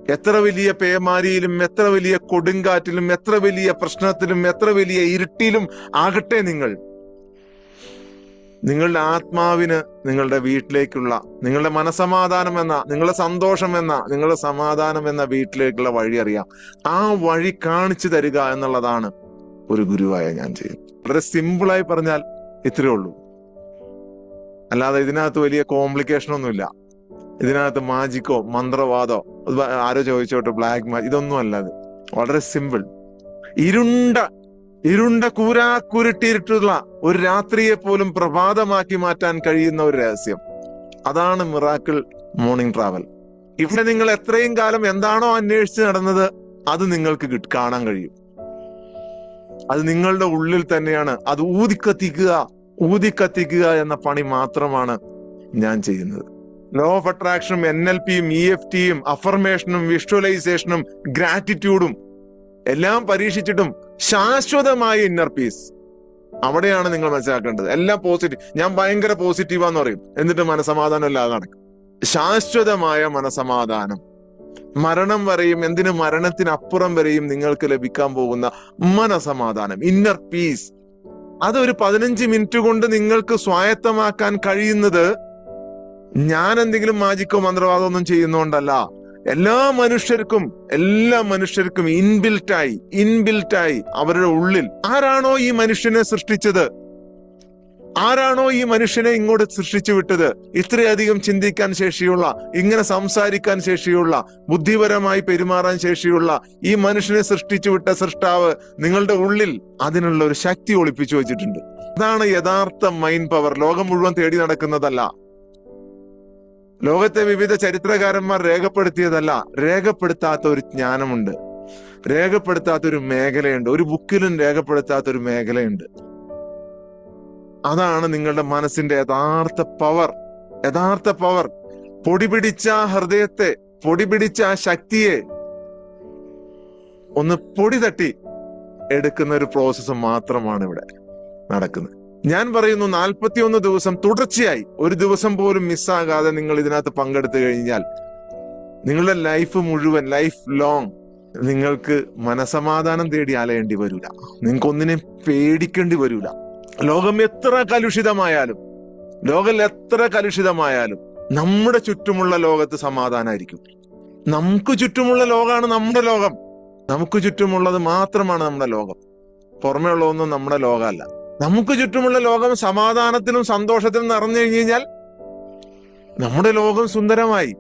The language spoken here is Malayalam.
എത്ര വലിയ പേമാരിയിലും, എത്ര വലിയ കൊടുങ്കാറ്റിലും, എത്ര വലിയ പ്രശ്നത്തിലും, എത്ര വലിയ ഇരുട്ടിലും ആകട്ടെ നിങ്ങളുടെ ആത്മാവിന് നിങ്ങളുടെ വീട്ടിലേക്കുള്ള, നിങ്ങളുടെ മനസമാധാനം എന്ന, നിങ്ങളുടെ സന്തോഷം എന്ന, നിങ്ങളുടെ സമാധാനം എന്ന വീട്ടിലേക്കുള്ള വഴി അറിയാം. ആ വഴി കാണിച്ചു തരിക എന്നുള്ളതാണ് ഒരു ഗുരുവായ ഞാൻ ചെയ്യുന്നത്. വളരെ സിമ്പിളായി പറഞ്ഞാൽ ഇത്രയേ ഉള്ളൂ. അല്ലാതെ ഇതിനകത്ത് വലിയ കോംപ്ലിക്കേഷൻ ഒന്നുമില്ല. ഇതിനകത്ത് മാജിക്കോ മന്ത്രവാദോ, ആരോ ചോദിച്ചോട്ടെ, ബ്ലാക്ക് മാജിക്, ഇതൊന്നും അല്ലാതെ വളരെ സിമ്പിൾ. ഇരുണ്ട കൂരാക്കുരുട്ടിയിട്ടുള്ള ഒരു രാത്രിയെ പോലും പ്രഭാതമാക്കി മാറ്റാൻ കഴിയുന്ന ഒരു രഹസ്യം. അതാണ് മിറാക്കിൾ മോർണിംഗ് ട്രാവൽ. ഇവിടെ നിങ്ങൾ എത്രയും കാലം എന്താണോ അന്വേഷിച്ച് നടന്നത് അത് നിങ്ങൾക്ക് കാണാൻ കഴിയും. അത് നിങ്ങളുടെ ഉള്ളിൽ തന്നെയാണ്. അത് ഊതിക്കത്തിക്കുക എന്ന പണി മാത്രമാണ് ഞാൻ ചെയ്യുന്നത്. ലോ ഓഫ് അട്രാക്ഷനും NLPയും EFTയും അഫർമേഷനും വിഷ്വലൈസേഷനും ഗ്രാറ്റിറ്റ്യൂഡും എല്ലാം പരീക്ഷിച്ചിട്ടും ശാശ്വതമായ ഇന്നർ പീസ് അവിടെയാണ് നിങ്ങൾ മനസ്സിലാക്കേണ്ടത്. എല്ലാം പോസിറ്റീവ്. ഞാൻ ഭയങ്കര പോസിറ്റീവാന്ന് പറയും, എന്നിട്ട് മനസമാധാനം ഇല്ലാതെ നടക്കും. ശാശ്വതമായ മനസമാധാനം, മരണം വരെയും, എന്തിനു മരണത്തിനപ്പുറം വരെയും നിങ്ങൾക്ക് ലഭിക്കാൻ പോകുന്ന മനസമാധാനം, ഇന്നർ പീസ്, അതൊരു 15 മിനിറ്റ് കൊണ്ട് നിങ്ങൾക്ക് സ്വായത്തമാക്കാൻ കഴിയുന്നത് ഞാൻ എന്തെങ്കിലും മാജിക്കോ മന്ത്രവാദമോ ഒന്നും ചെയ്യുന്നോണ്ടല്ല. എല്ലാ മനുഷ്യർക്കും ഇൻബിൽറ്റായി അവരുടെ ഉള്ളിൽ ആരാണോ ഈ മനുഷ്യനെ സൃഷ്ടിച്ചത്, ആരാണോ ഈ മനുഷ്യനെ ഇങ്ങോട്ട് സൃഷ്ടിച്ചു വിട്ടത്, ഇത്രയധികം ചിന്തിക്കാൻ ശേഷിയുള്ള, ഇങ്ങനെ സംസാരിക്കാൻ ശേഷിയുള്ള, ബുദ്ധിപരമായി പെരുമാറാൻ ശേഷിയുള്ള ഈ മനുഷ്യനെ സൃഷ്ടിച്ചു വിട്ട സൃഷ്ടാവ് നിങ്ങളുടെ ഉള്ളിൽ അതിനുള്ള ഒരു ശക്തി ഒളിപ്പിച്ചു വെച്ചിട്ടുണ്ട്. അതാണ് യഥാർത്ഥ മൈൻഡ് പവർ. ലോകം മുഴുവൻ തേടി നടക്കുന്നതല്ല, ലോകത്തെ വിവിധ ചരിത്രകാരന്മാർ രേഖപ്പെടുത്തിയതല്ല. രേഖപ്പെടുത്താത്ത ഒരു ജ്ഞാനമുണ്ട്, രേഖപ്പെടുത്താത്ത ഒരു മേഖലയുണ്ട്, ഒരു ബുക്കിലും രേഖപ്പെടുത്താത്ത ഒരു മേഖലയുണ്ട്. അതാണ് നിങ്ങളുടെ മനസ്സിന്റെ യഥാർത്ഥ പവർ. പൊടിപിടിച്ച ഹൃദയത്തെ, പൊടിപിടിച്ച ആ ശക്തിയെ ഒന്ന് പൊടി തട്ടി എടുക്കുന്ന ഒരു പ്രോസസ്സ് മാത്രമാണ് ഇവിടെ നടക്കുന്നത്. ഞാൻ പറയുന്നു, 41 ദിവസം തുടർച്ചയായി, ഒരു ദിവസം പോലും മിസ്സാകാതെ നിങ്ങൾ ഇതിനകത്ത് പങ്കെടുത്തു കഴിഞ്ഞാൽ നിങ്ങളുടെ ലൈഫ് മുഴുവൻ, ലൈഫ് ലോങ് നിങ്ങൾക്ക് മനസമാധാനം തേടി അലയേണ്ടി വരില്ല. നിങ്ങൾക്ക് ഒന്നിനെയും പേടിക്കേണ്ടി വരില്ല. ലോകം എത്ര കലുഷിതമായാലും നമ്മുടെ ചുറ്റുമുള്ള ലോകത്ത് സമാധാനമായിരിക്കും. നമുക്ക് ചുറ്റുമുള്ള ലോകമാണ് നമ്മുടെ ലോകം. നമുക്ക് ചുറ്റുമുള്ളത് മാത്രമാണ് നമ്മുടെ ലോകം. പുറമേ ഉള്ളതൊന്നും നമ്മുടെ ലോകമല്ല. നമുക്ക് ചുറ്റുമുള്ള ലോകം സമാധാനത്തിലും സന്തോഷത്തിലും നിറഞ്ഞു കഴിഞ്ഞാൽ നമ്മുടെ ലോകം സുന്ദരമായി.